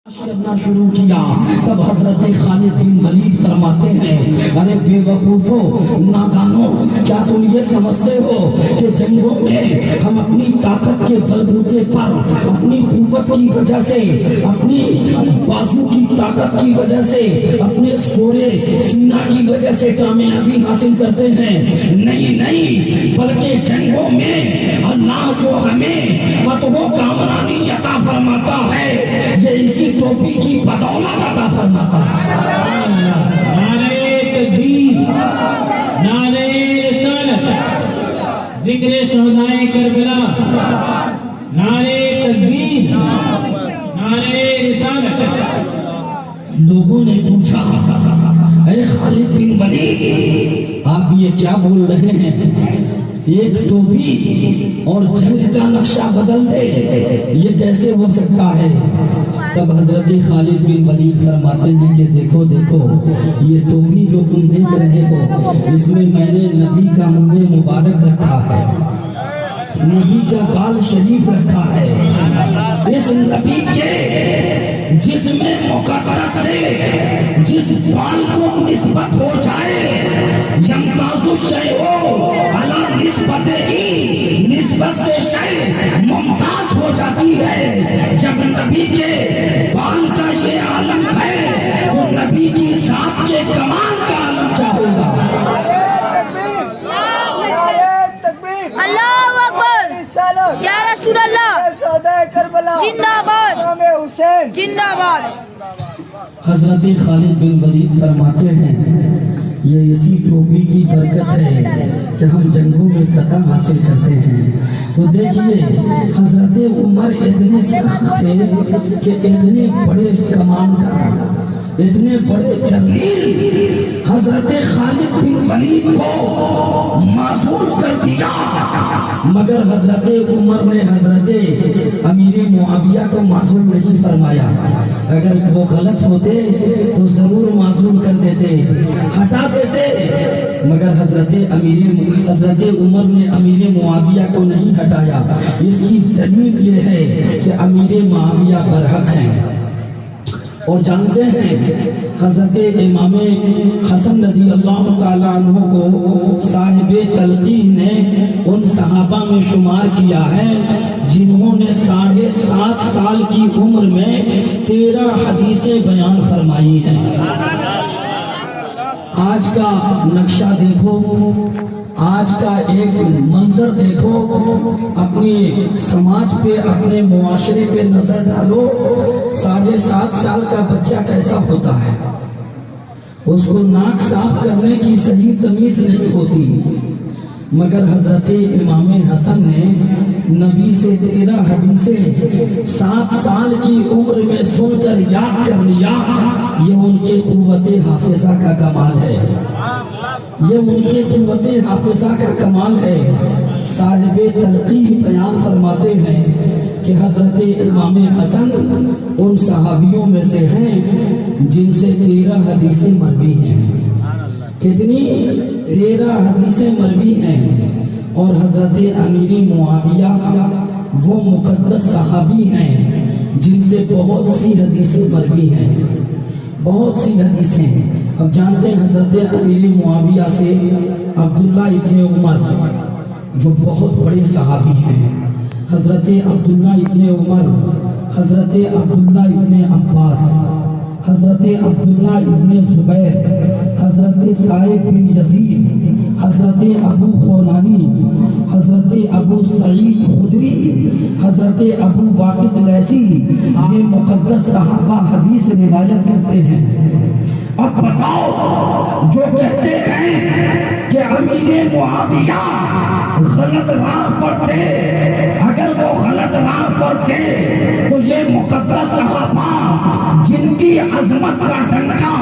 کرنا شروع کیا تب حضرت خالد بن ولید فرماتے ہیں ارے بے وقوفو نادانو، کیا تم یہ سمجھتے ہو کہ جنگوں میں ہم اپنی طاقت کے بلبوتے پر، اپنی قوت کی وجہ سے، اپنی بازو کی طاقت کی وجہ سے، اپنے سورے سینہ کی وجہ سے کامیابی حاصل کرتے ہیں؟ نہیں نہیں، بلکہ جنگوں میں اللہ جو ہمیں فتح و کامرانی عطا فرماتا ہے یہ اسی ٹوپی کی بدولت عطا فرماتا ہے۔ نعرہ تکبیر، نعرہ رسالت، ذکر شہدائے کربلا، نعرہ تکبیر، نعرہ رسالت۔ لوگوں نے پوچھا اے خالد بن ولید، آپ یہ کیا بول رہے ہیں؟ ایک ٹوپی اور جنگ کا نقشہ بدل دے، یہ کیسے ہو سکتا ہے؟ تب حضرت خالد بن ولید فرماتے ہیں کہ دیکھو دیکھو، یہ ٹوپی جو تم دیکھ رہے ہو اس میں میں نے نبی کا منہ مبارک رکھا ہے، نبی کا بال شریف رکھا ہے۔ اس نبی کے جسم مقدس سے جس بال کو نسبت ہو جائے، یمتاز الشیء علی نسبت ہی، نسبت سے شیء ممتاز ہو جاتی ہے۔ جب نبی کے بال کا یہ عالم ہے تو نبی کی ذات کے کمال کا عالم کیا ہوگا؟ اللہ اکبر، یا رسول اللہ، زندہ باد، زندہ باد۔ حضرت خالد بن ولید فرماتے ہیں یہ اسی ٹوپی کی برکت ہے کہ ہم جنگوں میں فتح حاصل کرتے ہیں۔ تو دیکھیے حضرت عمر اتنے سخت تھے کہ اتنے بڑے کمانڈر، اتنے بڑے جنرل حضرت خالد بن ولید کو معزول کر دیا، مگر حضرت عمر نے حضرت امیر معاویہ کو معزول نہیں فرمایا۔ اگر وہ غلط ہوتے تو ضرور معزول کر دیتے، ہٹا دیتے، مگر حضرت عمر نے امیر معاویہ کو نہیں ہٹایا۔ اس کی دلیل یہ ہے کہ امیر معاویہ برحق ہیں۔ اور جانتے ہیں حضرت امام حسن رضی اللہ تعالیٰ عنہ کو صاحب تلقین نے ان صحابہ میں شمار کیا ہے جنہوں نے 7.5 سال کی عمر میں 13 حدیثیں بیان فرمائی ہیں۔ آج کا نقشہ دیکھو، آج کا ایک منظر دیکھو، اپنے سماج پہ، اپنے معاشرے پہ نظر ڈالو، 7.5 سال کا بچہ کیسا ہوتا ہے؟ اس کو ناک صاف کرنے کی صحیح تمیز نہیں ہوتی، مگر حضرت امام حسن نے نبی سے 13 حدیثیں 7 سال کی عمر میں سن کر یاد کر لیا۔ یہ ان کے قوت حافظہ کا کمال ہے، یہ ان کے قوت حافظہ کا کمال ہے۔ صاحب تلقین بیان فرماتے ہیں کہ حضرت امام حسن ان صحابیوں میں سے ہیں جن سے 13 حدیثیں مروی ہیں۔ کتنی؟ 13 حدیثیں مروی ہیں۔ اور حضرت امیر معاویہ وہ مقدس صحابی ہیں جن سے بہت سی حدیثیں مروی ہیں، بہت سی حدیثیں۔ اب جانتے ہیں حضرت امیر معاویہ سے عبداللہ ابن عمر جو بہت بڑے صحابی ہیں، حضرت عبداللہ ابن عمر، حضرت عبداللہ ابن عباس، حضرت عبداللہ ابن زبیر، حضرت سعید بن یزید، حضرت ابو خولانی، حضرت ابو سعید خدری، حضرت ابو واقد لیثی، یہ مقدس صحابہ حدیث روایت کرتے ہیں۔ اب بتاؤ، جو کہتے ہیں کہ امیر معاویہ غلط راہ پر تھے، اگر وہ غلط راہ پر تھے تو یہ مقدس صحابہ جن کی عظمت کا ڈنکا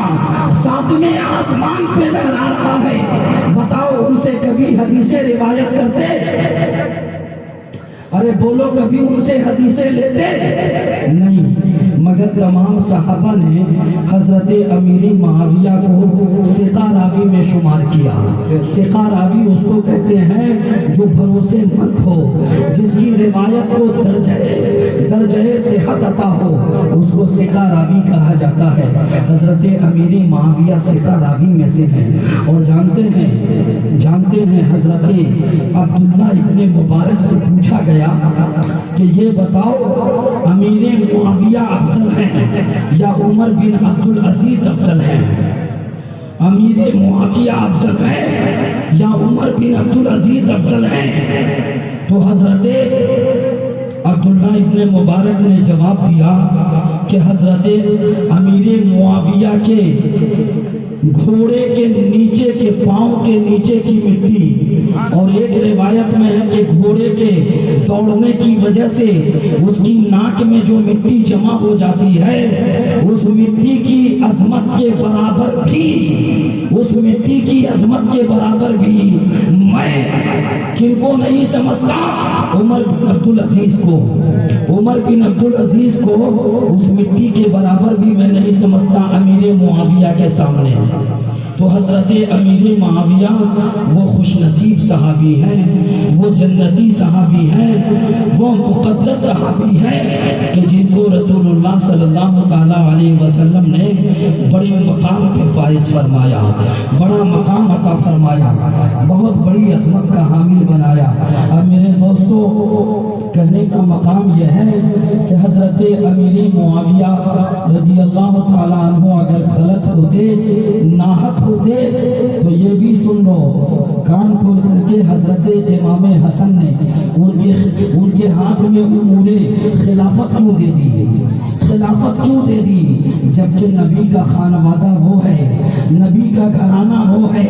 7ویں آسمان پہ لہراتا ہے، بتاؤ ان سے کبھی حدیثیں روایت کرتے؟ ارے بولو، کبھی ان سے حدیثیں لیتے؟ نہیں، مگر تمام صحابہ نے حضرت امیر معاویہ کو ثقہ راوی میں شمار کیا۔ ثقہ راوی اس کو کہتے ہیں جو بھروسے مند ہو، جس کی روایت کو درجہ صحت عطا ہو، اس کو ثقہ راوی کہا جاتا ہے۔ حضرت امیر معاویہ ثقہ راوی میں سے ہیں۔ اور جانتے ہیں حضرت عبداللہ ابن مبارک سے پوچھا گیا کہ یہ بتاؤ امیر معاویہ افضل ہیں یا عمر بن عبدالعزیز افضل ہیں؟ امیر معاویہ افضل ہے یا عمر بن عبدالعزیز افضل ہیں؟ تو حضرت عبداللہ ابن مبارک نے جواب دیا کہ حضرت امیر معاویہ کے گھوڑے کے نیچے کے پاؤں کے نیچے کی مٹی، اور ایک روایت میں ہے کہ گھوڑے کے دوڑنے کی وجہ سے اس کی ناک میں جو مٹی جمع ہو جاتی ہے، اس مٹی کی عظمت کے برابر بھی میں کن کو نہیں سمجھتا؟ عمر بن عبدالعزیز کو اس مٹی کے برابر بھی میں نہیں سمجھتا امیر معاویہ کے سامنے۔ تو حضرت امیر معاویہ وہ خوش نصیب صحابی ہیں، وہ جنتی صحابی ہیں، وہ مقدس صحابی ہیں کہ جن کو رسول اللہ صلی اللہ تعالیٰ علیہ وسلم نے بڑے مقام پہ فائز فرمایا، بڑا مقام عطا فرمایا، بہت بڑی عظمت کا حامل بنایا۔ اب میرے دوستو، کہنے کا مقام یہ ہے کہ حضرت امیر معاویہ رضی اللہ تعالیٰ عنہ اگر غلط ہوتے، ناحق ہوتے، تو یہ بھی سن لو، کان کھول کر کے حضرت امام حسن نے ان کے ہاتھ میں امور خلافت کیوں دے دی؟ جبکہ نبی کا خانوادہ وہ ہے، نبی کا گھرانہ وہ ہے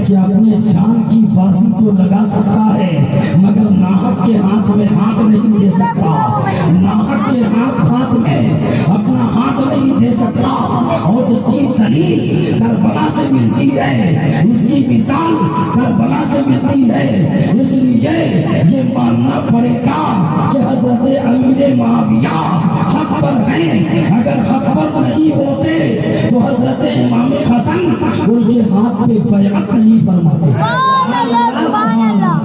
کہ اپنے جان کی بازی کو لگا سکتا ہے، مگر ناحق کے ہاتھ میں ہاتھ نہیں دے سکتا، ناحق کے ہاتھ میں اپنا ہاتھ نہیں دے سکتا۔ اور اس کی دلیل کربلا سے ملتی ہے، اس کی مثال کربلا سے ملتی ہے۔ اس لیے یہ ماننا پڑے گا کہ حضرت امیر معاویہ حق پر ہیں۔ اگر حق پر نہیں ہوتے تو حضرت امام حسن ان کے ہاتھ پہ بیعت نہیں فرماتے۔ سبحان اللہ۔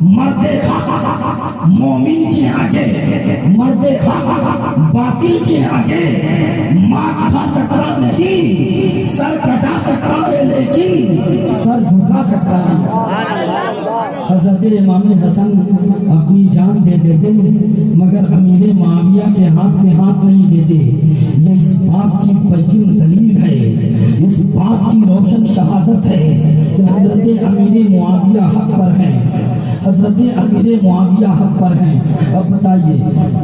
مرد حق مومن کے آگے، مرد حق باطل کے آگے مات کھا سکتا نہیں، سر کٹا سکتا ہے لیکن سر جھکا سکتا نہیں۔ حضرت امام حسن اپنی جان دے دیتے مگر امیر معاویہ کے ہاتھ میں ہاتھ نہیں دیتے۔ یہ اس بات کی بین دلیل ہے، اس بات کی روشن شہادت ہے کہ حضرت امیر معاویہ حق پر ہیں، حضرت امیر معاویہ حق پر ہیں۔ اب بتائیے،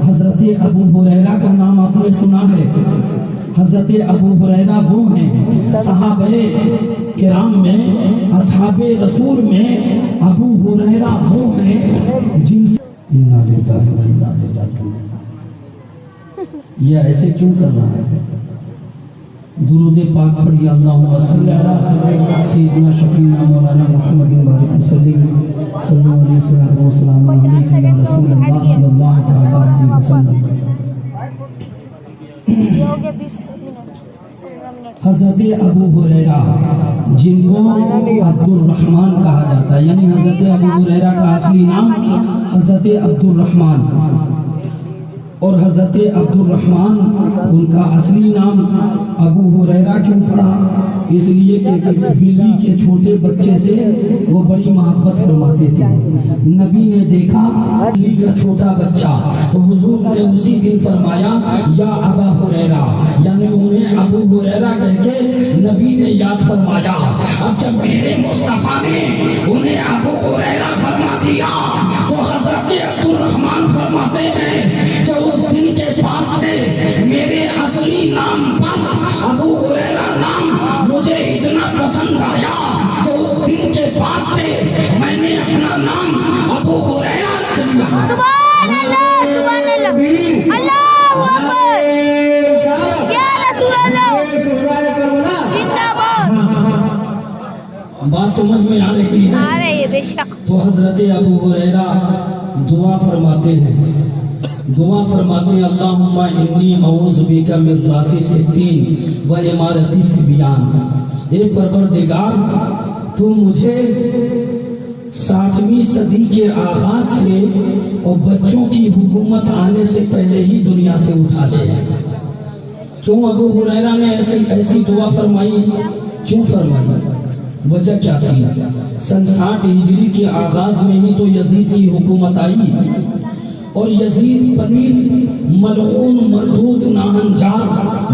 حضرت ابو ہریرہ کا نام آپ نے سنا ہے؟ حضرت ابو ہریرہ وہ ہیں صحابہ کرام میں، اصحاب رسول میں ابو ہریرہ وہ ہیں جن سے یہ ایسے کیوں کر رہا ہے؟ درود پاک پڑھیے، اللہم صلی علی سیدنا شفیعنا مولانا محمد بارک وسلم صلی اللہ علیہ وسلم علیہ رسول اللہ صلی اللہ علیہ وسلم۔ حضرت ابو ہریرہ جن کو عبد الرحمن کہا جاتا ہے، یعنی حضرت ابو ہریرہ کا اصلی نام حضرت عبد الرحمن، اور حضرت عبد الرحمن ان کا اصلی نام ابو ہریرہ کیوں پڑا؟ اس لیے کہ بلی کے چھوٹے بچے سے وہ بڑی محبت فرماتے تھے۔ نبی نے دیکھا بلی کا چھوٹا بچہ تو حضور نے اسی دن فرمایا یا ابا ہریرہ، یعنی انہیں ابو ہریرہ کہہ کے نبی نے یاد فرمایا۔ اب جب میرے مصطفیٰ نے انہیں ابو ہریرہ فرما دیا تو حضرت عبد الرحمن فرماتے ہیں کہ اس دن کے بعد سے میرے اصلی نام پر ابو ہریرہ نام مجھے اتنا پسند آیا کہ اس دن کے بعد سے میں نے اپنا نام ابو ہریرہ رکھ لیا۔ سبحان اللہ، سبحان اللہ، اللہ اکبر، یا رسول اللہ، زندہ باد۔ بات سمجھ میں آ رہی ہے؟ آ رہی ہے بے شک۔ تو حضرت ابو ہریرہ دعا فرماتے ہیں، دعا فرماتے ہیں اللہم انی اعوذ بک من راس الستین و امارت الصبیان، اے پروردگار تو مجھے 60ویں صدی کے آغاز سے اور بچوں کی حکومت آنے سے پہلے ہی دنیا سے اٹھا لے۔ کیوں ابو ہریرہ نے ایسی دعا فرمائی؟ کیوں فرمائی؟ وجہ کیا تھی؟ سن 60 ہجری کے آغاز میں ہی تو یزید کی حکومت آئی، اور یزید پلید ملعون مردود ناہنجار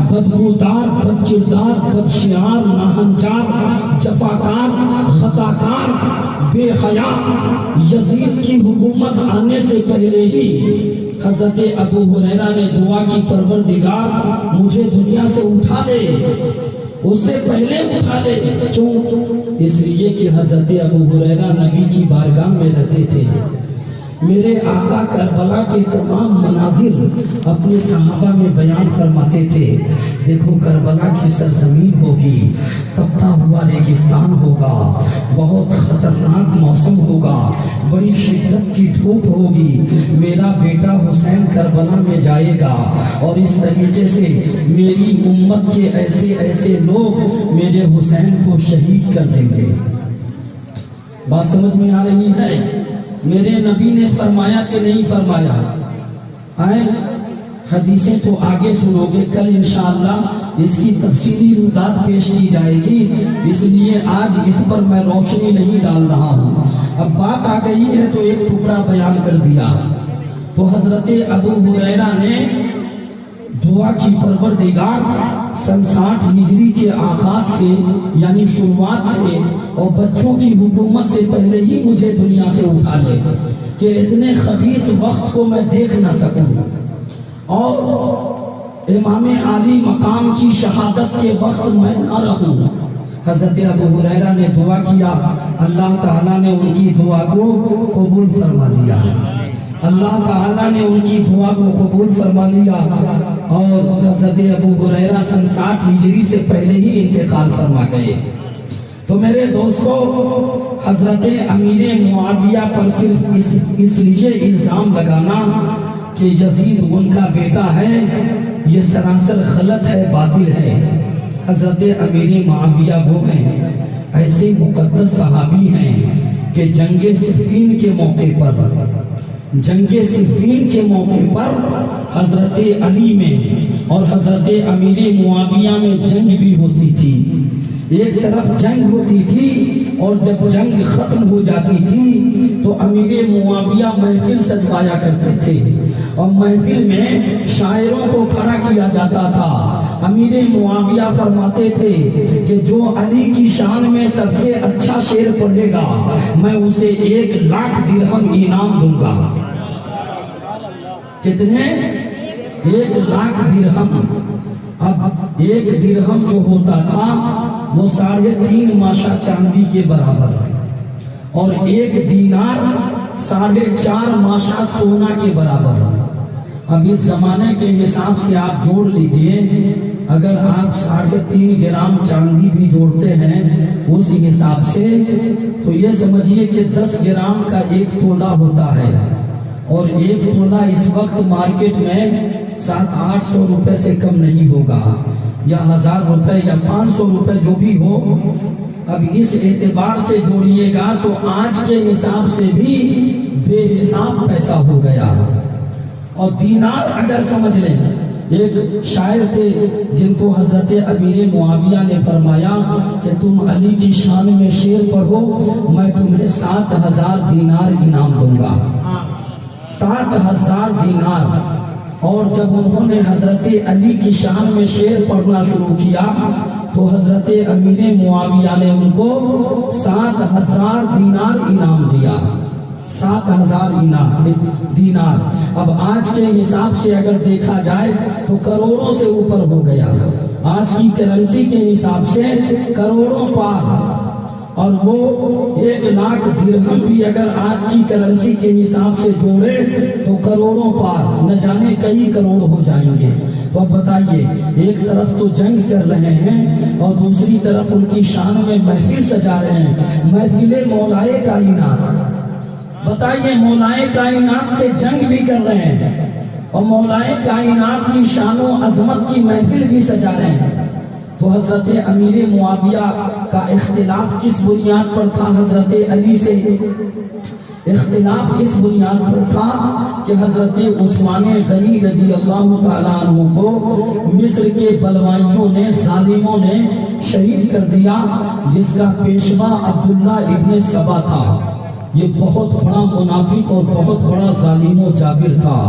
بدبودار بد کردار بد شعار ناہنجار جفاکار خطاکار بے حیا، یزید کی حکومت آنے سے پہلے ہی حضرت ابو ہریرہ نے دعا کی پروردگار مجھے دنیا سے اٹھا لے، اس سے پہلے اٹھا لے۔ کیوں؟ اس لیے کہ حضرت ابو ہریرہ نبی کی بارگاہ میں رہتے تھے۔ میرے آقا کربلا کے تمام مناظر اپنے صحابہ میں بیان فرماتے تھے۔ دیکھو کربلا کی سرزمین ہوگی، تپتا ہوا ریگستان ہوگا، بہت خطرناک موسم ہوگا، بڑی شدت کی دھوپ ہوگی، میرا بیٹا حسین کربلا میں جائے گا، اور اس طریقے سے میری امت کے ایسے ایسے لوگ میرے حسین کو شہید کر دیں گے۔ بات سمجھ میں آ رہی ہے؟ میرے نبی نے فرمایا کہ نہیں فرمایا؟ آئے حدیثیں تو آگے سنو گے، کل انشاءاللہ اس کی تفصیلی رودات پیش کی جائے گی، اس لیے آج اس پر میں روشنی نہیں ڈال رہا ہوں۔ اب بات آ گئی ہے تو ایک ٹکڑا بیان کر دیا۔ تو حضرت ابو ہریرہ نے دعا کی پروردگار سن 60 ہجری کے آغاز سے یعنی شروعات سے اور بچوں کی حکومت سے پہلے ہی مجھے دنیا سے اٹھا لے کہ اتنے خبیث وقت کو میں دیکھ نہ سکوں، اور امام عالی مقام کی شہادت کے وقت میں نہ رہوں۔ حضرت ابو ہریرہ نے دعا کیا، اللہ تعالیٰ نے ان کی دعا کو قبول فرما لیا، اللہ تعالیٰ نے ان کی دعا کو قبول فرما لیا، اور حضرت ابو ہریرہ سن 60 ہجری سے پہلے ہی انتقال فرما گئے۔ تو میرے دوستو، حضرت امیر معاویہ پر صرف اس لیے الزام لگانا کہ یزید ان کا بیٹا ہے، یہ سراسر غلط ہے، باطل ہے۔ حضرت امیر معاویہ وہ ہیں، ایسے مقدس صحابی ہیں کہ جنگ صفین کے موقع پر حضرت علی میں اور حضرت امیر معاویہ میں جنگ بھی ہوتی تھی۔ ایک طرف جنگ ہوتی تھی، اور جب جنگ ختم ہو جاتی تھی تو امیر معاویہ محفل سجوایا کرتے تھے، اور محفل میں شاعروں کو کھڑا کیا جاتا تھا۔ امیر معاویہ فرماتے تھے کہ جو علی کی شان میں سب سے اچھا شعر پڑھے گا میں اسے 1,00,000 درہم انعام دوں گا۔ کتنے؟ 1,00,000 درہم۔ اب 1 درہم جو ہوتا تھا وہ 3.5 ماشا چاندی کے برابر، اور 1 دینار 4.5 ماشا سونا کے برابر۔ اب اس زمانے کے حساب سے آپ جوڑ لیجئے، اگر آپ 3.5 گرام چاندی بھی جوڑتے ہیں اس حساب سے تو یہ سمجھیے کہ 10 گرام کا 1 تولہ ہوتا ہے، اور 1 تولہ اس وقت مارکیٹ میں 700-800 روپے سے کم نہیں ہوگا، یا 1000 روپے یا 500 روپے جو بھی ہو۔ اب اس اعتبار سے جوڑیے گا تو آج کے حساب سے بھی بے حساب پیسہ ہو گیا۔ اور دینار اگر سمجھ لیں، ایک شاعر تھے جن کو حضرت امیر معاویہ نے فرمایا کہ تم علی کی شان میں شعر پڑھو، میں تمہیں 7,000 دینار انعام دوں گا۔ 7,000 دینار۔ اور جب انہوں نے حضرت علی کی شان میں شعر پڑھنا شروع کیا تو حضرت امیر معاویہ نے ان کو 7,000 دینار انعام دیا۔ 7,000 دینار اب آج کے حساب سے اگر دیکھا جائے تو کروڑوں سے اوپر ہو گیا، آج کی کرنسی کے حساب سے کروڑوں پار۔ اور وہ 1,00,000 درہم بھی اگر آج کی کرنسی کے حساب سے جوڑے تو کروڑوں پار، نہ جانے کئی کروڑ ہو جائیں گے۔ تو اب بتائیے، ایک طرف تو جنگ کر رہے ہیں اور دوسری طرف ان کی شان میں محفل سجا رہے ہیں، محفل مولائے کائنات۔ بتائیے، مولائے کائنات سے جنگ بھی کر رہے ہیں، اور مولائے کائنات کی شان و عظمت کی محفل بھی سجا رہے ہیں. تو حضرت امیر معاویہ کا اختلاف کس بنیاد پر تھا؟ حضرت علی سے اختلاف اس بنیاد پر تھا کہ حضرت عثمان غنی رضی اللہ تعالیٰ عنہ کو مصر کے بلوائیوں نے، ظالموں نے شہید کر دیا، جس کا پیشوا عبداللہ ابن سبا تھا. یہ بہت بڑا منافق اور بہت بڑا ظالم و جابر تھا.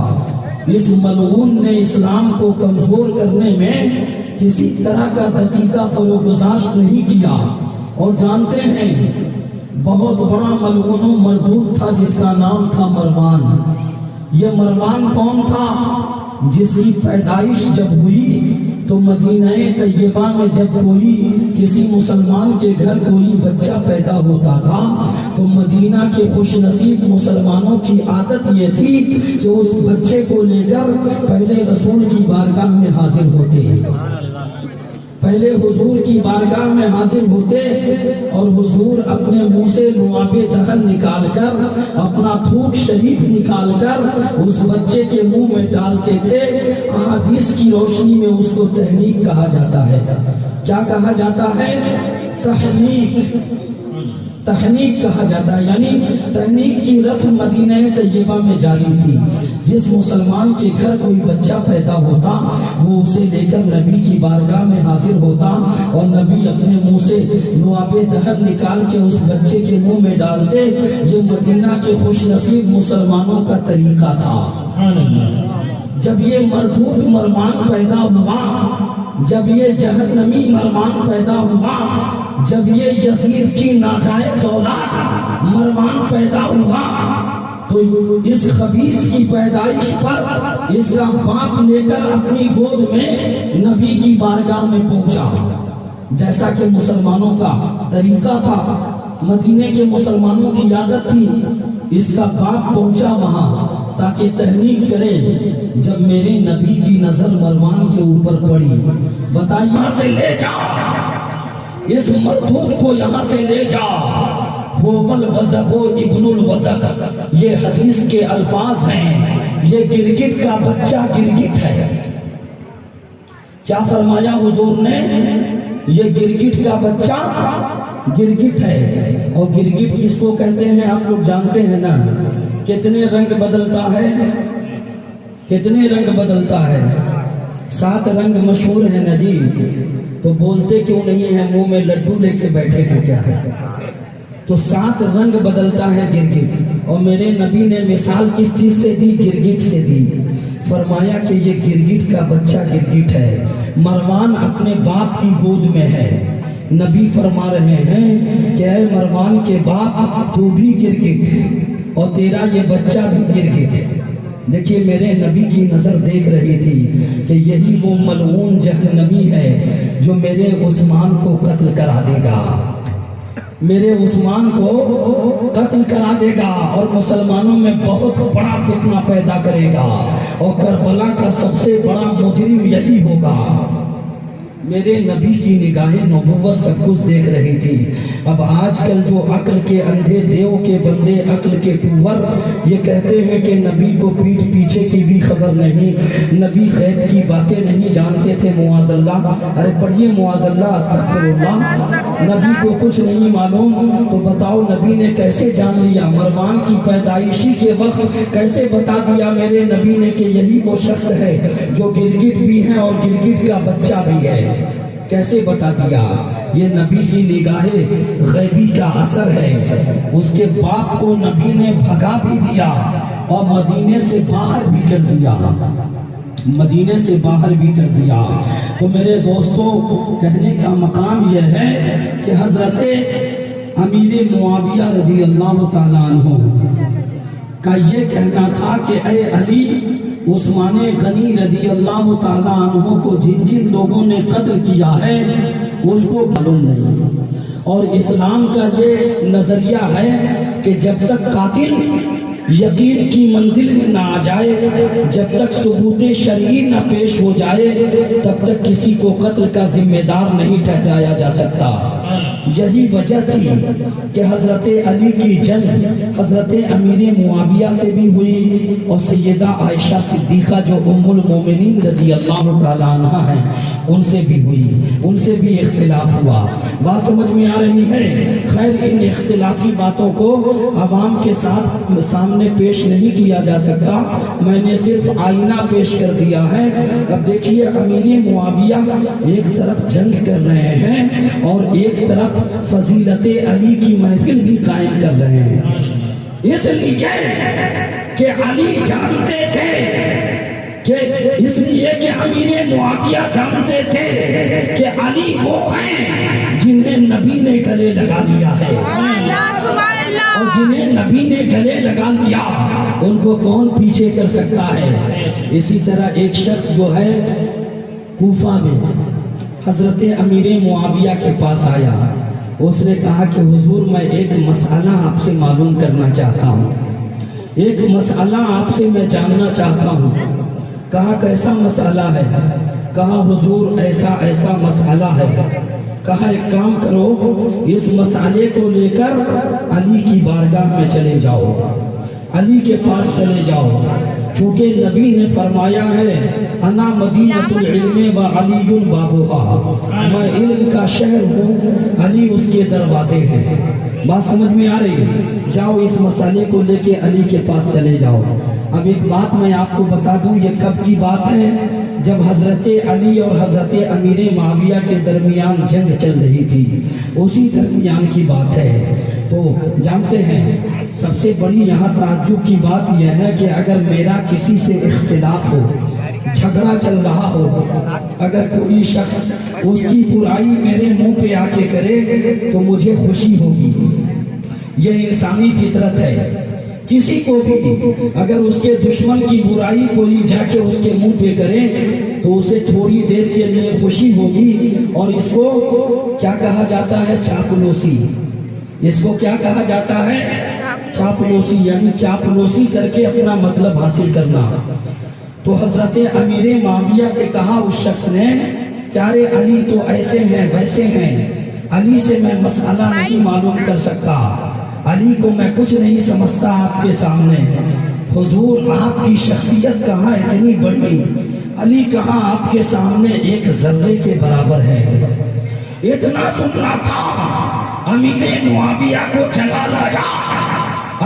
اس ملعون نے اسلام کو کمزور کرنے میں کسی طرح کا دقیقہ فروگزاشت نہیں کیا. اور جانتے ہیں بہت بڑا ملعون و مردود تھا جس کا نام تھا مروان. یہ مروان کون تھا؟ جس کی پیدائش جب ہوئی تو مدینہ طیبہ میں جب کوئی کسی مسلمان کے گھر کوئی بچہ پیدا ہوتا تھا تو مدینہ کے خوش نصیب مسلمانوں کی عادت یہ تھی کہ اس بچے کو لے کر پہلے رسول کی بارگاہ میں حاضر ہوتے، پہلے حضور کی بارگاہ میں حاضر ہوتے اور حضور اپنے منہ سے لعاب دہن نکال کر، اپنا تھوک شریف نکال کر اس بچے کے منہ میں ڈالتے تھے. احادیث کی روشنی میں اس کو تحنیک کہا جاتا ہے. کیا کہا جاتا ہے؟ تحنیک. تحنیک کہا جاتا ہے، یعنی تحنیک کی رسم مدینہ طیبہ میں جاری تھی. جس مسلمان کے گھر کوئی بچہ پیدا ہوتا وہ اسے لے کر نبی کی بارگاہ میں حاضر ہوتا اور نبی اپنے منہ سے لعاب دہن نکال کے اس بچے کے منہ میں ڈالتے. یہ مدینہ کے خوش نصیب مسلمانوں کا طریقہ تھا. جب یہ مردود مروان پیدا ہوا، جب یہ جہنمی مروان پیدا ہوا، جب یہ یزید کی ناجائز اولاد مروان پیدا ہوا تو اس خبیث کی پیدائش پر اس کا باپ لے کر اپنی گود میں نبی کی بارگاہ میں پہنچا. جیسا کہ مسلمانوں کا طریقہ تھا، مدینے کے مسلمانوں کی عادت تھی، اس کا باپ پہنچا وہاں تاکہ تحنیک کرے. جب میرے نبی کی نظر مروان کے اوپر پڑی، بتائیے یہاں سے لے جا، اس مردود کو یہاں سے لے جا. ابن الوزق، یہ حدیث کے الفاظ ہیں. یہ گرگٹ کا بچہ گرگٹ ہے. کیا فرمایا حضور نے؟ یہ گرگٹ کا بچہ گرگٹ ہے. اور گرگٹ کس کو کہتے ہیں آپ لوگ جانتے ہیں نا؟ کتنے رنگ بدلتا ہے؟ کتنے رنگ بدلتا ہے؟ 7 رنگ مشہور ہیں نا جی. تو بولتے کیوں نہیں ہیں؟ منہ میں لڈو لے کے بیٹھے ہیں کیا ہے؟ تو 7 رنگ بدلتا ہے گرگٹ. اور میرے نبی نے مثال کس چیز سے دی؟ گرگٹ سے دی. فرمایا کہ یہ گرگٹ کا بچہ گرگٹ ہے، مروان اپنے باپ کی گود میں ہے. نبی فرما رہے ہیں کہ اے مروان کے باپ، تو بھی گرگٹ اور تیرا یہ بچہ بھی گرگٹ. دیکھیے میرے نبی کی نظر دیکھ رہی تھی کہ یہی وہ ملعون جہنمی ہے جو میرے عثمان کو قتل کرا دے گا، میرے عثمان کو قتل کرا دے گا اور مسلمانوں میں بہت بڑا فتنہ پیدا کرے گا اور کربلا کا سب سے بڑا مجرم یہی ہوگا. میرے نبی کی نگاہ نبوت سب کچھ دیکھ رہی تھی. اب آج کل جو عقل کے اندھے دیو کے بندے، عقل کے ٹوور، یہ کہتے ہیں کہ نبی کو پیٹھ پیچھے کی بھی خبر نہیں، نبی غیب کی باتیں نہیں جانتے تھے. معاذ اللہ. ارے پڑھیے معاذ اللہ، استغفر اللہ. نبی کو کچھ نہیں معلوم تو بتاؤ نبی نے کیسے جان لیا؟ مروان کی پیدائشی کے وقت کیسے بتا دیا میرے نبی نے کہ یہی وہ شخص ہے جو گرگٹ بھی ہے اور گرگٹ کا بچہ بھی ہے؟ کیسے بتا دیا؟ یہ نبی کی نگاہ غیبی کا اثر ہے. اس کے باپ کو نبی نے بھگا بھی دیا اور مدینے سے باہر بھی کر دیا، مدینے سے باہر بھی کر دیا. تو میرے دوستوں، کہنے کا مقام یہ ہے کہ حضرت امیر معاویہ رضی اللہ تعالیٰ عنہ کا یہ کہنا تھا کہ اے علی، عثمان غنی رضی اللہ تعالیٰ عنہ کو جن جن لوگوں نے قتل کیا ہے اس کو معلوم نہیں. اور اسلام کا یہ نظریہ ہے کہ جب تک قاتل یقین کی منزل میں نہ آ جائے، جب تک ثبوت شرعی نہ پیش ہو جائے، تب تک کسی کو قتل کا ذمہ دار نہیں ٹھہرایا جا سکتا. یہی وجہ تھی کہ حضرت علی کی جنگ حضرت امیر معاویہ سے بھی ہوئی اور سیدہ عائشہ صدیقہ جو ام المومنین رضی اللہ تعالیٰ عنہ ہیں ان سے بھی ہوئی، ان سے بھی اختلاف ہوا۔ بات سمجھ میں آ رہی ہے؟ خیر ان اختلافی باتوں کو عوام کے سامنے پیش نہیں کیا جا سکتا، میں نے صرف آئینہ پیش کر دیا ہے۔ اب دیکھیے امیر معاویہ ایک طرف جنگ کر رہے ہیں اور ایک طرف فضیلت علی کی محفل بھی قائم کر رہے ہیں، اس لیے کہ علی جانتے تھے اس لیے کہ امیر معاویہ جانتے تھے کہ علی وہ ہیں جنہیں نبی نے گلے لگا لیا ہے، اور جنہیں نبی نے گلے لگا لیا ان کو کون پیچھے کر سکتا ہے۔ اسی طرح ایک شخص جو ہے کوفہ میں حضرت امیر معاویہ کے پاس آیا، اس نے کہا کہ حضور میں ایک مسئلہ آپ سے معلوم کرنا چاہتا ہوں، ایک مسئلہ آپ سے میں جاننا چاہتا ہوں۔ کہا کیسا مسئلہ ہے؟ کہا حضور ایسا ایسا مسئلہ ہے۔ کہا ایک کام کرو، اس مسئلے کو لے کر علی کی بارگاہ میں چلے جاؤ، علی کے پاس چلے جاؤ، چونکہ نبی نے فرمایا ہے انا مدینۃ العلم و علی بابھا، میں علم کا شہر ہوں، علی اس کے دروازے ہیں۔ بات سمجھ میں آ رہی ہے؟ جاؤ اس مسئلے کو لے کے علی کے پاس چلے جاؤ۔ اب ایک بات میں آپ کو بتا دوں، یہ کب کی بات ہے؟ جب حضرت علی اور حضرت امیر معاویہ کے درمیان جنگ چل رہی تھی، اسی درمیان کی بات ہے۔ تو جانتے ہیں سب سے بڑی یہاں تعجب کی بات یہ ہے کہ اگر میرا کسی سے اختلاف ہو، جھگڑا چل رہا ہو، اگر کوئی شخص اس کی برائی میرے منہ پہ آ کے کرے تو مجھے خوشی ہوگی، یہ انسانی فطرت ہے۔ کسی کو بھی اگر اس کے دشمن کی برائی کوئی جا کے اس کے منہ پہ کرے تو اسے تھوڑی دیر کے لیے خوشی ہوگی، اور اس کو کیا کہا جاتا ہے؟ چاپلوسی۔ اس کو کیا کہا جاتا ہے؟ چاپلوسی، یعنی چاپلوسی کر کے اپنا مطلب حاصل کرنا۔ تو حضرت امیر معاویہ سے کہا اس شخص نے کہ ارے علی تو ایسے ہیں ویسے ہیں، علی سے میں مسئلہ نہیں معلوم کر سکتا، علی کو میں کچھ نہیں سمجھتا آپ کے سامنے۔ حضور آپ کی شخصیت کہاں اتنی بڑی، علی کہاں آپ کے سامنے ایک ذرے کے برابر ہے۔ اتنا سننا تھا، امیر معاویہ کو چلا لایا۔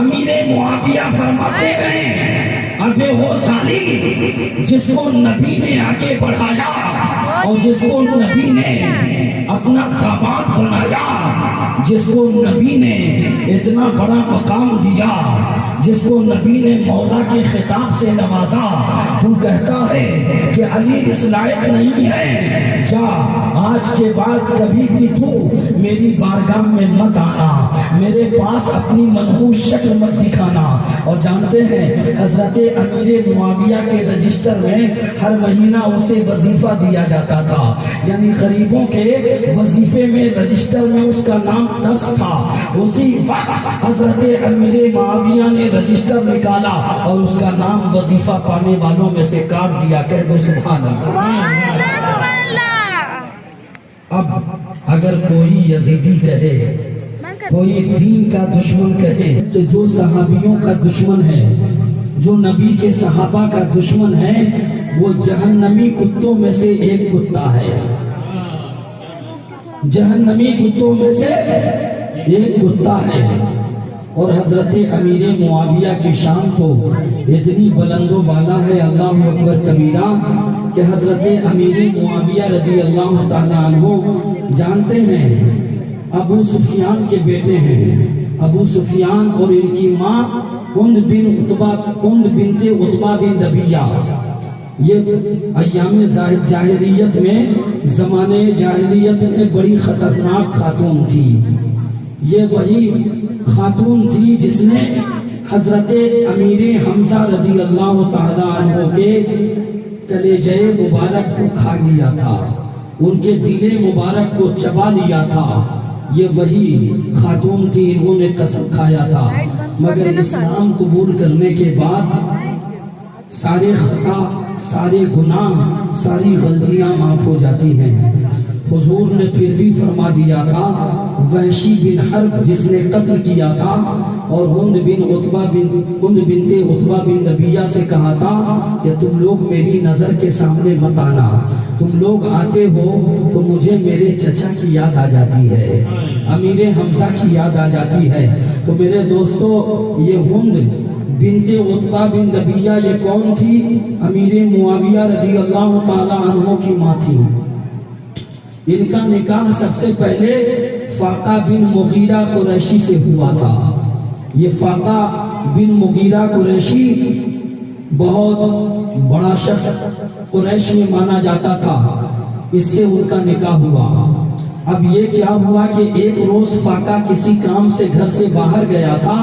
امیر معاویہ فرماتے ہیں ابے وہ ظالم جس کو نبی نے آگے بڑھایا اور جس کو نبی نے اپنا داماد بنایا، جس کو نبی نے اتنا بڑا مقام دیا، جس کو نبی نے مولا کے خطاب سے نوازا، تو کہتا ہے کہ علی اس لائق نہیں ہے، جا آج کے بعد کبھی بھی تو میری بارگاہ میں مت آنا، میرے پاس اپنی منحوس شکل مت دکھانا۔ اور جانتے ہیں حضرت امیر معاویہ کے رجسٹر میں ہر مہینہ اسے وظیفہ دیا جاتا تھا، یعنی غریبوں کے وظیفے میں رجسٹر میں اس کا نام درج تھا۔ اسی وقت حضرت امیر معاویہ نے رجسٹر نکالا اور اس کا نام وظیفہ پانے والوں میں سے کاٹ دیا۔ کہہ دو سبحان اللہ۔ اب اگر کوئی یزیدی کہے، کوئی دین کا دشمن کہے، تو جو صحابیوں کا دشمن ہے، جو نبی کے صحابہ کا دشمن ہے، وہ جہنمی کتوں میں سے ایک کتا ہے، جہنمی کتوں میں سے ایک کتا ہے۔ اور حضرت امیر معاویہ کی شان تو اتنی بلند و بالا ہے، اللہ اکبر کبیرہ، کہ حضرت امیر معاویہ رضی اللہ تعالیٰ عنہ جانتے ہیں ابو سفیان کے بیٹے ہیں، ابو سفیان اور ان کی ماں ہند بنت عتبہ بن ربیعہ۔ یہ ایام جاہلیت میں، زمانے جاہلیت میں بڑی خطرناک خاتون تھی۔ یہ وہی خاتون تھی جس نے حضرت امیر حمزہ رضی اللہ تعالی عنہ کے کلیجہ مبارک کو کھا لیا تھا، ان کے دل مبارک کو چبا لیا تھا۔ یہ وہی خاتون تھی، انہوں نے قسم کھایا تھا، مگر اسلام قبول کرنے کے بعد سارے خطا، سارے گناہ، ساری غلطیاں معاف ہو جاتی ہیں۔ حضور حضور نے پھر بھی فرما دیا تھا وحشی بن حرب جس نے قتل کیا تھا اور ہند بنت عتبہ بن ربیہ سے کہا تھا کہ تم لوگ میری نظر کے سامنے مت آنا، تم لوگ آتے ہو تو مجھے میرے چچا کی یاد آ جاتی ہے، امیر حمزہ کی یاد آ جاتی ہے۔ تو میرے دوستو یہ ہند بنت عتبہ بن ربیہ یہ کون تھی؟ امیر معاویہ رضی اللہ تعالی عنہ کی ماں تھی۔ ان کا نکاح سب سے پہلے فاقہ بن مغیرہ قریشی سے ہوا تھا۔ یہ فاقہ بن مغیرہ قریشی بہت بڑا شخص قریش میں مانا جاتا تھا، اس سے ان کا نکاح ہوا۔ اب یہ کیا ہوا کہ ایک روز فاقہ کسی کام سے گھر سے باہر گیا تھا،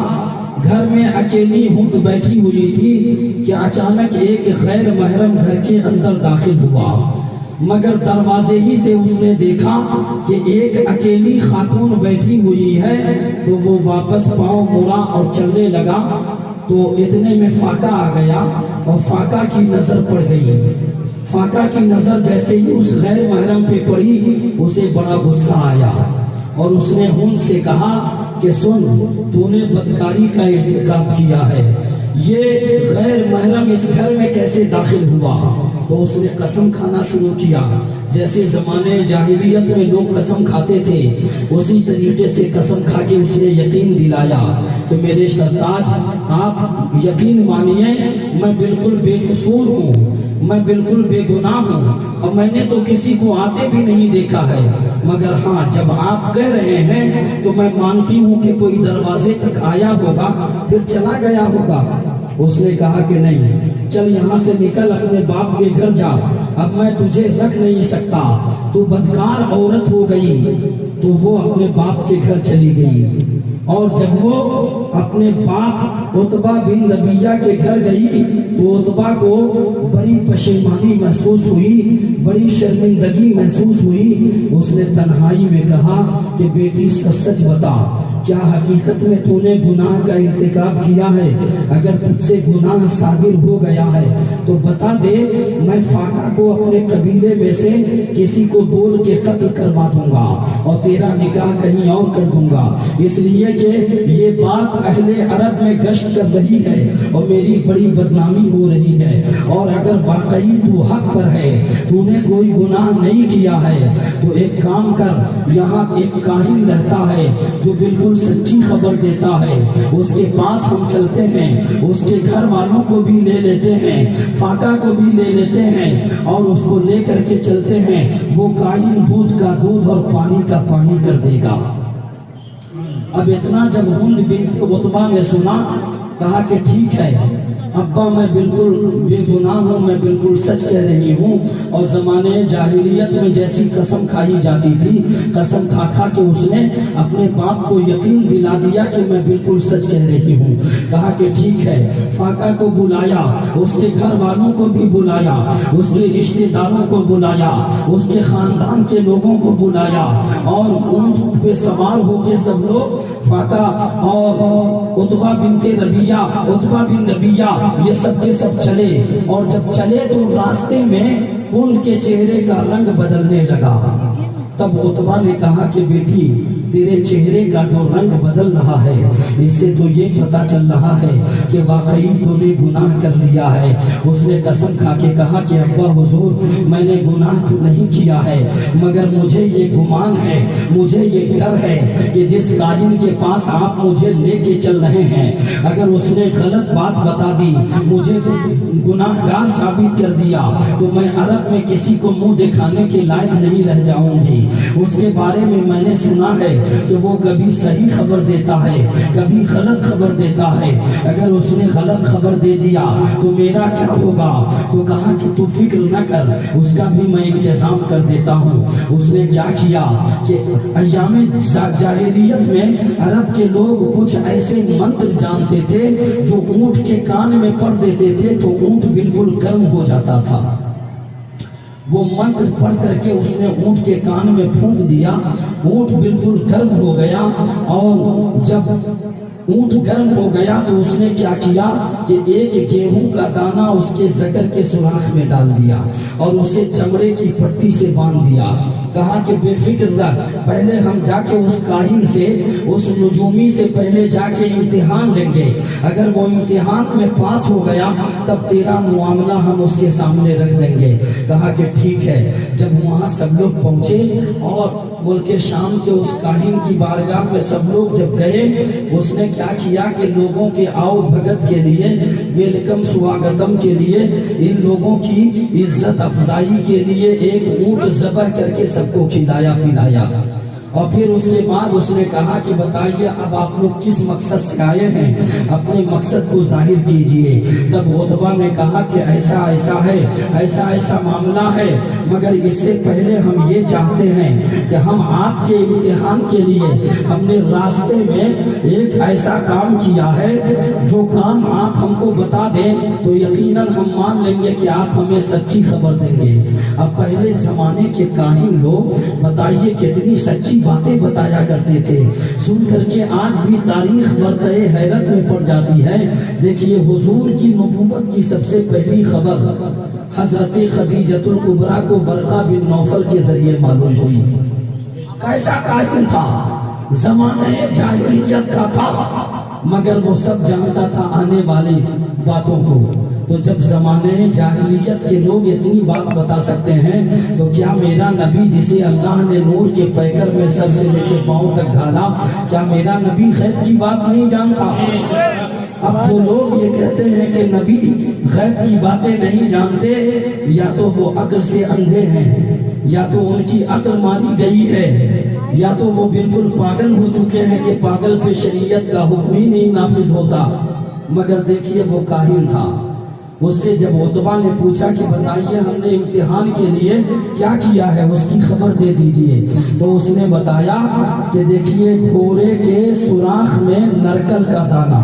گھر میں اکیلی ہند بیٹھی ہوئی تھی کہ اچانک ایک غیر محرم گھر کے اندر داخل ہوا، مگر دروازے ہی سے اس نے دیکھا کہ ایک اکیلی خاتون بیٹھی ہوئی ہے، تو وہ واپس پاؤں موڑا اور چلنے لگا۔ تو اتنے میں فاقہ آ گیا اور فاقہ کی نظر پڑ گئی۔ فاقہ کی نظر جیسے ہی اس غیر محرم پہ پڑی اسے بڑا غصہ آیا اور اس نے ہند سے کہا کہ سن، تو نے بدکاری کا ارتکاب کیا ہے، یہ غیر محرم اس گھر میں کیسے داخل ہوا؟ تو اس نے قسم کھانا شروع کیا، جیسے زمانے جاہلیت میں لوگ قسم کھاتے تھے اسی طریقے سے قسم کھا کے اس نے یقین دلایا کہ میرے سردار آپ یقین مانیے میں بالکل بے قصور ہوں، میں بالکل بے گناہ ہوں اور میں نے تو کسی کو آتے بھی نہیں دیکھا ہے، مگر ہاں جب آپ کہہ رہے ہیں تو میں مانتی ہوں کہ کوئی دروازے تک آیا ہوگا پھر چلا گیا ہوگا۔ اس نے کہا کہ نہیں، چل یہاں سے نکل، اپنے باپ کے گھر جا، اب میں تجھے رکھ نہیں سکتا، تو بدکار عورت ہو گئی۔ تو وہ اپنے باپ کے گھر چلی گئی اور جب وہ اپنے باپ عتبہ بن ربیہ کے گھر گئی تو عتبہ کو بڑی پشیمانی محسوس ہوئی، بڑی شرمندگی محسوس ہوئی۔ اس نے تنہائی میں کہا کہ بیٹی سچ بتا، کیا حقیقت میں تو نے گناہ کا ارتکاب کیا ہے؟ اگر تجھ سے گناہ صادر ہو گیا ہے تو بتا دے، میں فاقہ کو اپنے قبیلے میں سے کسی کو بول کے قتل کروا دوں گا اور تیرا نکاح کہیں اور کر دوں گا، اس لیے کہ یہ بات اہل عرب میں گشت کر رہی ہے اور میری بڑی بدنامی ہو رہی ہے، اور اگر واقعی تو حق پر ہے، تو نے کوئی گناہ نہیں کیا ہے، تو ایک کام کر، یہاں ایک کاہن رہتا ہے جو بالکل سچی خبر دیتا ہے، اس کے پاس ہم چلتے ہیں، اس کے گھر والوں کو بھی لے لیتے ہیں، فاقہ کو بھی لے لیتے ہیں اور اس کو لے کر کے چلتے ہیں، وہ کاہن دودھ کا دودھ اور پانی کا پانی کر دے گا۔ اب اتنا جب ہند بنت عتبہ نے سنا، کہا کہ ٹھیک ہے ابا، میں بالکل بے گناہ ہوں، میں بالکل سچ کہہ رہی ہوں، اور زمانے جاہلیت میں جیسی قسم کھائی جاتی تھی، قسم کھا کھا کے اس نے اپنے باپ کو یقین دلا دیا کہ میں بالکل سچ کہہ رہی ہوں۔ کہا کہ ٹھیک ہے، فاقہ کو بلایا، اس کے گھر والوں کو بھی بلایا، اس کے رشتہ داروں کو بلایا، اس کے خاندان کے لوگوں کو بلایا، اور اونٹ پہ سوار ہو کے سب لوگ فاقہ اور عتبہ بن ربیہ یہ سب کے سب چلے، اور جب چلے تو راستے میں ان کے چہرے کا رنگ بدلنے لگا۔ تب عتبہ نے کہا کہ بیٹی، تیرے چہرے کا جو رنگ بدل رہا ہے اس سے تو یہ پتا چل رہا ہے کہ واقعی تو نے گناہ کر لیا ہے۔ اس نے قسم کھا کے کہا کہ ابا حضور، میں نے گناہ تو نہیں کیا ہے، مگر مجھے یہ گمان ہے، مجھے یہ ڈر ہے کہ جس کاہن کے پاس آپ مجھے لے کے چل رہے ہیں، اگر اس نے غلط بات بتا دی، مجھے گناہ گار ثابت کر دیا، تو میں عرب میں کسی کو منہ دکھانے کے لائق نہیں رہ جاؤں گی۔ اس کے بارے میں میں نے سنا ہے کہ وہ کبھی صحیح خبر دیتا ہے، کبھی غلط خبر دیتا ہے، اگر اس نے غلط خبر دے دیا تو میرا کیا ہوگا؟ تو کہا کہ تو فکر نہ کر، اس کا بھی میں انتظام کر دیتا ہوں۔ اس نے کیا کیا کہ ایام جاہلیت میں عرب کے لوگ کچھ ایسے منتر جانتے تھے جو اونٹ کے کان میں پڑھ دیتے تھے تو اونٹ بالکل گرم ہو جاتا تھا۔ وہ منتر پڑھ کر کے اس نے اونٹ کے کان میں پھونک دیا، اونٹ بالکل گرم ہو گیا، اور جب اونٹ گرم ہو گیا تو اس نے کیا کیا کہ ایک گیہوں کا دانہ اس کے زگر کے سوراخ میں ڈال دیا اور اسے چمڑے کی پٹی سے باندھ دیا. کہا کہ بے فکر رہ، پہلے ہم جا کے اس کاہن سے، اس نجومی سے پہلے جا کے امتحان لیں گے. اگر وہ امتحان میں پاس ہو گیا تب تیرا معاملہ ہم اس کے سامنے رکھ دیں گے. کہا کہ ٹھیک ہے. جب وہاں سب لوگ پہنچے اور ملک شام کے اس کاہن کی بارگاہ میں سب لوگ جب گئے، اس نے کیا کیا کہ لوگوں کے آؤ بھگت کے لیے، ویلکم سواگتم کے لیے، ان لوگوں کی عزت افزائی کے لیے ایک اونٹ ذبح کر کے سب کو کھلایا پلایا. اور پھر اس کے بعد اس نے کہا کہ بتائیے اب آپ لوگ کس مقصد سے آئے ہیں، اپنے مقصد کو ظاہر کیجئے. تب عتبہ نے کہا کہ ایسا ایسا ہے، ایسا ایسا معاملہ ہے، مگر اس سے پہلے ہم یہ چاہتے ہیں کہ ہم آپ کے امتحان کے لیے ہم نے راستے میں ایک ایسا کام کیا ہے، جو کام آپ ہم کو بتا دیں تو یقیناً ہم مان لیں گے کہ آپ ہمیں سچی خبر دیں گے. اب پہلے زمانے کے کاہن لوگ بتائیے کتنی سچی باتیں بتایا کرتے تھے، سن کر کے آج بھی تاریخ برتئے حیرت میں پڑ جاتی ہے. دیکھیے حضور کی نبوت کی سب سے پہلی خبر حضرت خدیجۃ الکبریٰ کو ورقہ بن نوفل کے ذریعے معلوم ہوئی. کیسا کاہن تھا، زمانہ جاہلیت کا تھا، مگر وہ سب جانتا تھا آنے والی باتوں کو. تو جب زمانے جاہلیت کے لوگ اتنی بات بتا سکتے ہیں تو کیا میرا نبی جسے اللہ نے نور کے پیکر میں سر سے لے کے پاؤں تک ڈالا، کیا میرا نبی غیب کی بات نہیں جانتا؟ اب جو لوگ یہ کہتے ہیں کہ نبی غیب کی باتیں نہیں جانتے، یا تو وہ عقل سے اندھے ہیں، یا تو ان کی عقل ماری گئی ہے، یا تو وہ بالکل پاگل ہو چکے ہیں کہ پاگل پہ شریعت کا حکم ہی نہیں نافذ ہوتا. مگر دیکھیے وہ کاہن تھا. اس سے جب عتبہ نے پوچھا کہ بتائیے ہم نے امتحان کے لیے کیا کیا ہے، اس کی خبر دے دیجئے، تو اس نے بتایا کہ دیکھیے گھوڑے کے سوراخ میں نرکل کا دانہ،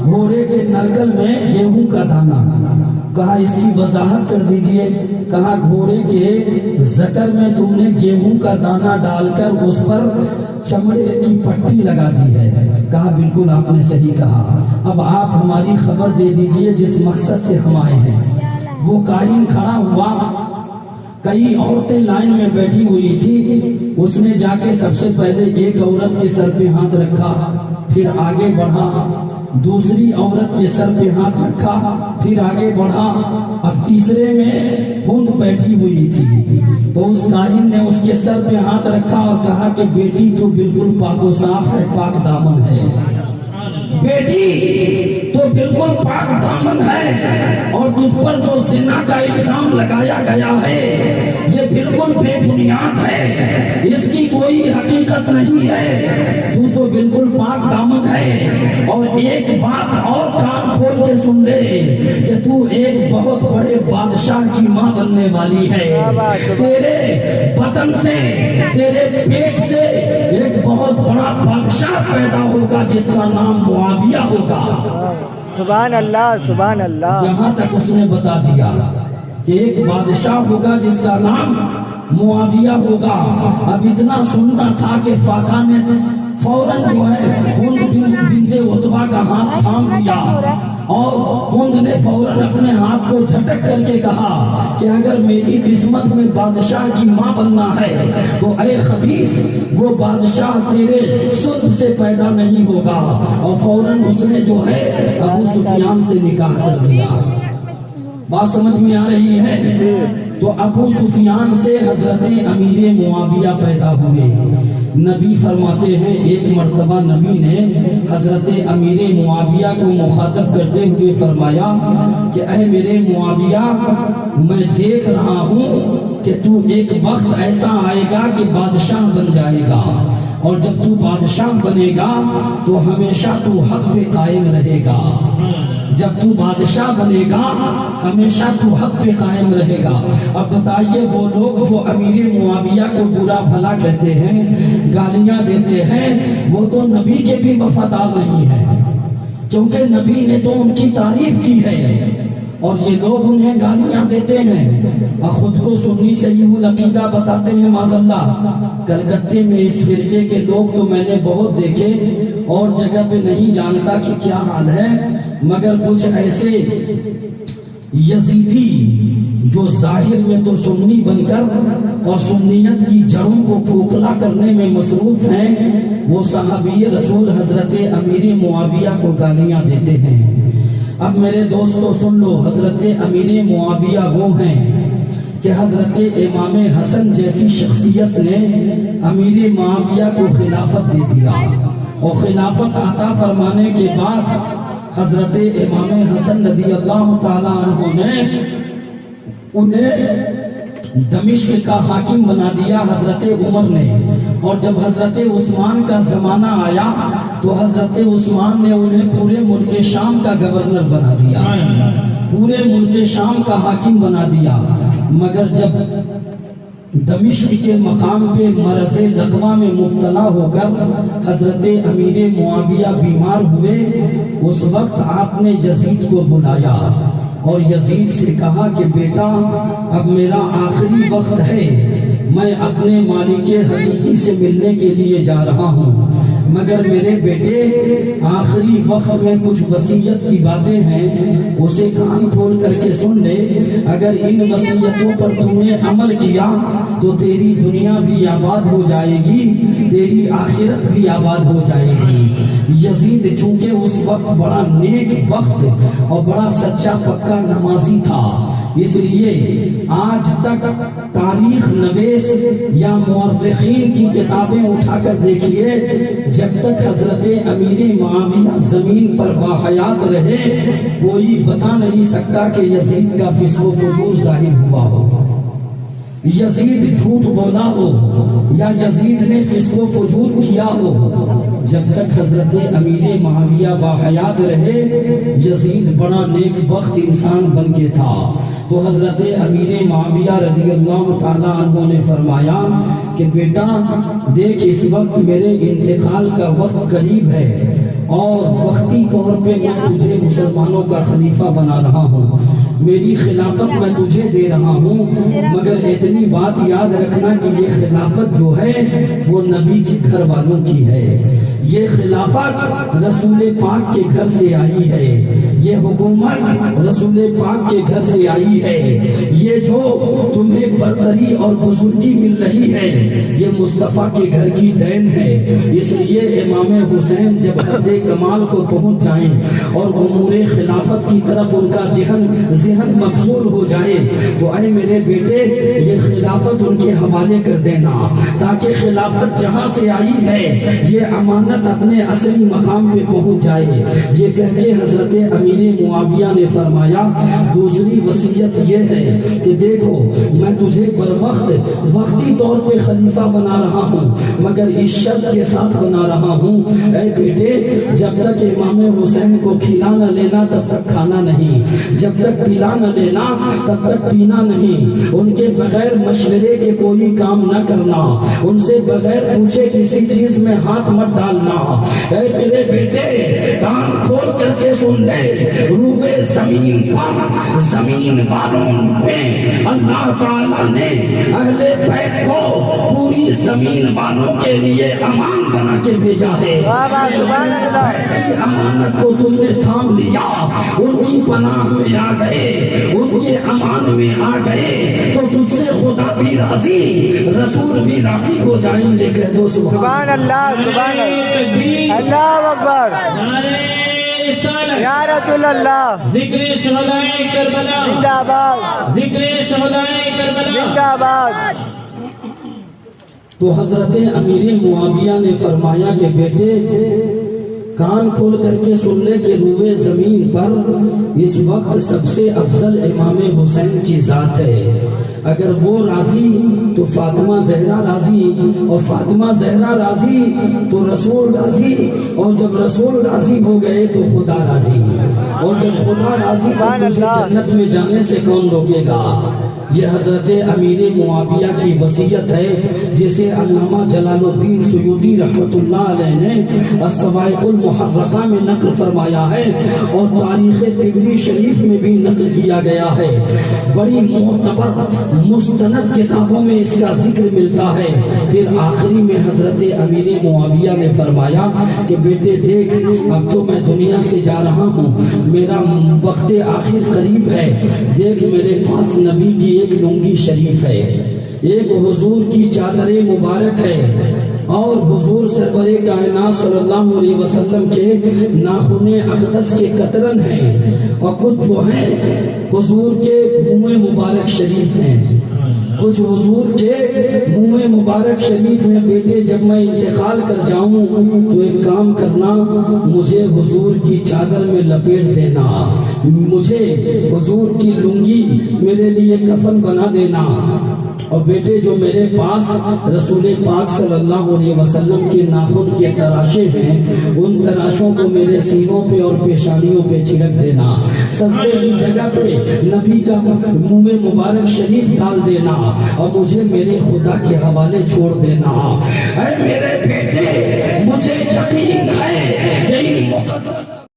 گھوڑے کے نرکل میں گیہوں کا دانہ. کہا اس کی وضاحت کر دیجئے. کہا گھوڑے کے زکر میں تم نے گیہوں کا دانہ ڈال کر اس پر چمڑے کی پٹی لگا دی ہے. کہا بالکل آپ نے صحیح کہا، اب آپ ہماری خبر دے دیجئے جس مقصد سے ہم آئے ہیں. وہ کاہن کھڑا ہوا، کئی عورتیں لائن میں بیٹھی ہوئی تھی. اس نے جا کے سب سے پہلے ایک عورت کے سر پہ ہاتھ رکھا، پھر آگے بڑھا، دوسری عورت کے سر پہ ہاتھ رکھا، پھر آگے بڑھا. اب تیسرے میں ہند بیٹھی ہوئی تھی تو اس کاہن نے اس کے سر پہ ہاتھ رکھا اور کہا کہ بیٹی تو بالکل پاک و صاف ہے، پاک دامن ہے، بیٹی تو بالکل پاک دامن ہے، اور تجھ پر جو زنا کا الزام لگایا گیا ہے یہ بالکل بے بنیاد ہے، اس کی کوئی حقیقت نہیں ہے، تو بالکل پاک دامن ہے. اور ایک بات اور کان کھول کے سن لے کہ تو ایک بہت بڑے بادشاہ کی ماں بننے والی ہے. تیرے بدن سے، تیرے پیٹ سے ایک بہت بڑا بادشاہ پیدا ہوگا جس کا نام معاویہ ہوگا. سبحان اللہ، سبحان اللہ. یہاں تک اس نے بتا دیا کہ ایک بادشاہ ہوگا جس کا نام معاویہ ہوگا. اب اتنا سننا تھا کہ فاقہ نے فوراً جو ہے ہند بنت عتبہ کا ہاتھ تھام لیا، اور ہند نے فوراً اپنے ہاتھ کو جھٹک کر کے کہا کہ اگر میری قسمت میں بادشاہ کی ماں بننا ہے تو اے خبیث، وہ بادشاہ تیرے سلب سے پیدا نہیں ہوگا. اور فوراً اس نے جو ہے ابو سفیان سے نکاح کر دیا. بات سمجھ میں آ رہی ہے؟ تو ابو سفیان سے حضرت امیر معاویہ پیدا ہوئے. نبی فرماتے ہیں ایک مرتبہ نبی نے حضرت امیر معاویہ کو مخاطب کرتے ہوئے فرمایا کہ اے میرے معاویہ، میں دیکھ رہا ہوں کہ تو ایک وقت ایسا آئے گا کہ بادشاہ بن جائے گا، اور جب تو بادشاہ بنے گا تو ہمیشہ تو حق پہ قائم رہے گا. جب تو بادشاہ بنے گا ہمیشہ تو حق پہ قائم رہے گا. اب بتائیے وہ لوگ جو امیر معاویہ کو برا بھلا کہتے ہیں، گالیاں دیتے ہیں، وہ تو نبی کے بھی وفادار نہیں ہیں، کیونکہ نبی نے تو ان کی تعریف کی ہے. اور یہ لوگ انہیں گالیاں دیتے ہیں اور خود کو سنی صحیح العقیدہ بتاتے ہیں معاذ اللہ۔ کلکتے میں اس فرقے کے لوگ تو میں نے بہت دیکھے، اور جگہ پہ نہیں جانتا کہ کیا حال ہے، مگر کچھ ایسے یزیدی جو ظاہر میں تو سنی بن کر اور سنیت کی جڑوں کو کھوکھلا کرنے میں مصروف ہیں، وہ صحابی رسول حضرت امیر معاویہ کو گالیاں دیتے ہیں۔ اب میرے دوستو سن لو، حضرت امیر معاویہ وہ ہیں کہ حضرت امام حسن جیسی شخصیت نے امیر معاویہ کو خلافت دے دیا، اور خلافت عطا فرمانے کے بعد حضرت امام حسن رضی اللہ تعالیٰ عنہ نے انہیں دمشق کا حاکم بنا دیا حضرت عمر نے، اور جب حضرت عثمان کا زمانہ آیا تو حضرت عثمان نے انہیں پورے ملک شام کا گورنر بنا دیا، پورے ملک شام کا حاکم بنا دیا۔ مگر جب دمشق کے مقام پہ مرض لقوہ میں مبتلا ہو کر حضرت امیر معاویہ بیمار ہوئے، اس وقت آپ نے یزید کو بلایا اور یزید سے کہا کہ بیٹا اب میرا آخری وقت ہے، میں اپنے مالک حقیقی سے ملنے کے لیے جا رہا ہوں، مگر میرے بیٹے آخری وقت میں کچھ وصیت کی باتیں ہیں، اسے کان کھول کر کے سن لے، اگر ان وصیتوں پر تم نے عمل کیا تو تیری دنیا بھی آباد ہو جائے گی، تیری آخرت بھی آباد ہو جائے گی۔ یزید چونکہ اس وقت بڑا نیک وقت اور بڑا سچا پکا نمازی تھا، اس لیے آج تک تاریخ نویس یا مورخین کی کتابیں اٹھا کر دیکھیے، جب تک حضرت امیر معاویہ زمین پر باحیات رہے کوئی بتا نہیں سکتا کہ یزید کا فسق و فجور ظاہر ہوا ہو، یزید جھوٹ بولا ہو یا یزید نے فسق و فجور کیا ہو۔ جب تک حضرت امیر معاویہ باحیات رہے یزید بڑا نیک بخت انسان بن کے تھا۔ تو حضرت امیر معاویہ رضی اللہ تعالیٰ عنہ نے فرمایا کہ بیٹا دیکھ اس وقت میرے انتقال کا وقت قریب ہے، اور وقتی طور پہ میں تجھے مسلمانوں کا خلیفہ بنا رہا ہوں، میری خلافت میں تجھے دے رہا ہوں، مگر اتنی بات یاد رکھنا کہ یہ خلافت جو ہے وہ نبی کے گھر والوں کی ہے، یہ خلافت رسول پاک کے گھر سے آئی ہے، یہ حکومت رسول پاک کے گھر سے آئی ہے، یہ جو تمہیں برتری اور بزرگی مل رہی ہے یہ مصطفیٰ کے گھر کی دین ہے۔ اس لیے امام حسین جب حد کمال کو پہنچ جائیں اور امور خلافت کی طرف ان کا ذہن مبذول ہو جائے تو اے میرے بیٹے یہ خلافت ان کے حوالے کر دینا، تاکہ خلافت جہاں سے آئی ہے یہ امانت اپنے اصلی مقام پہ پہنچ جائے۔ یہ کہہ کے حضرت امیر معاویہ نے فرمایا دوسری وصیت یہ ہے کہ دیکھو میں تجھے بروقت وقتی طور پہ خلیفہ بنا رہا ہوں، مگر اس شرط کے ساتھ بنا رہا ہوں اے بیٹے جب تک امام حسین کو کھلا نہ لینا تب تک کھانا نہیں، جب تک پلا نہ لینا تب تک پینا نہیں، ان کے بغیر مشورے کے کوئی کام نہ کرنا، ان سے بغیر پوچھے کسی چیز میں ہاتھ مت ڈالنا۔ اے میرے بیٹے کان کھول کر کے سن لے، روئے زمین پر زمین والوں پہ اللہ تعالیٰ نے اہل بیت کو پوری زمین والوں کے لیے امان بنا کے بھیجا ہے۔ امانت کو تم نے تھام لیا، ان کی پناہ میں آ گئے، ان کے امان میں آ گئے تو تجھ سے خدا بھی راضی رسول بھی راضی ہو جائیں گے۔ کہہ دو سبحان اللہ، سبحان اللہ، اللہ اکبر، یا رسول اللہ، ذکر شہدائے کربلا زندہ باد، ذکر شہدائے کربلا زندہ باد۔ تو حضرت امیر معاویہ نے فرمایا کہ بیٹے کان کھول کر کے سن لے کہ روئے زمین پر اس وقت سب سے افضل امام حسین کی ذات ہے، اگر وہ راضی تو فاطمہ زہرا راضی، اور فاطمہ زہرا راضی تو رسول راضی، اور جب رسول راضی ہو گئے تو خدا راضی، اور جب خدا راضی تو تجھے جنت میں جانے سے کون روکے گا۔ یہ حضرت امیر معاویہ کی وصیت ہے جسے علامہ جلال الدین سیوطی رحمۃ اللہ علیہ نے الصواعق المحرقہ میں نقل فرمایا ہے اور تاریخ طبری شریف میں بھی نقل کیا گیا ہے. بڑی معتبر مستند کتابوں میں اس کا ذکر ملتا ہے. پھر آخری میں حضرت امیر معاویہ نے فرمایا کہ بیٹے دیکھ، اب تو میں دنیا سے جا رہا ہوں، میرا وقت آخر قریب ہے. دیکھ میرے پاس نبی کی ایک لنگی شریف ہے، ایک حضور کی چادر مبارک ہے، اور حضور سرور کائنات صلی اللہ علیہ وسلم کے ناخن اقدس کے قطرن ہیں، اور کچھ جو ہیں حضور کے منہ مبارک شریف ہیں، کچھ حضور کے منہ مبارک شریف ہیں. بیٹے جب میں انتقال کر جاؤں تو ایک کام کرنا، مجھے حضور کی چادر میں لپیٹ دینا، مجھے حضور کی لنگی میرے لیے کفن بنا دینا. اور بیٹے جو میرے پاس رسول پاک صلی اللہ علیہ وسلم کے ناخن کے تراشے ہیں، ان تراشوں کو میرے سینوں پہ اور پیشانیوں پہ چھڑک دینا. سجدے کی جگہ پہ نبی کا منہ مبارک شریف ڈال دینا اور مجھے میرے خدا کے حوالے چھوڑ دینا. اے میرے بیٹے، مجھے یقین ہے کہ ان مقدس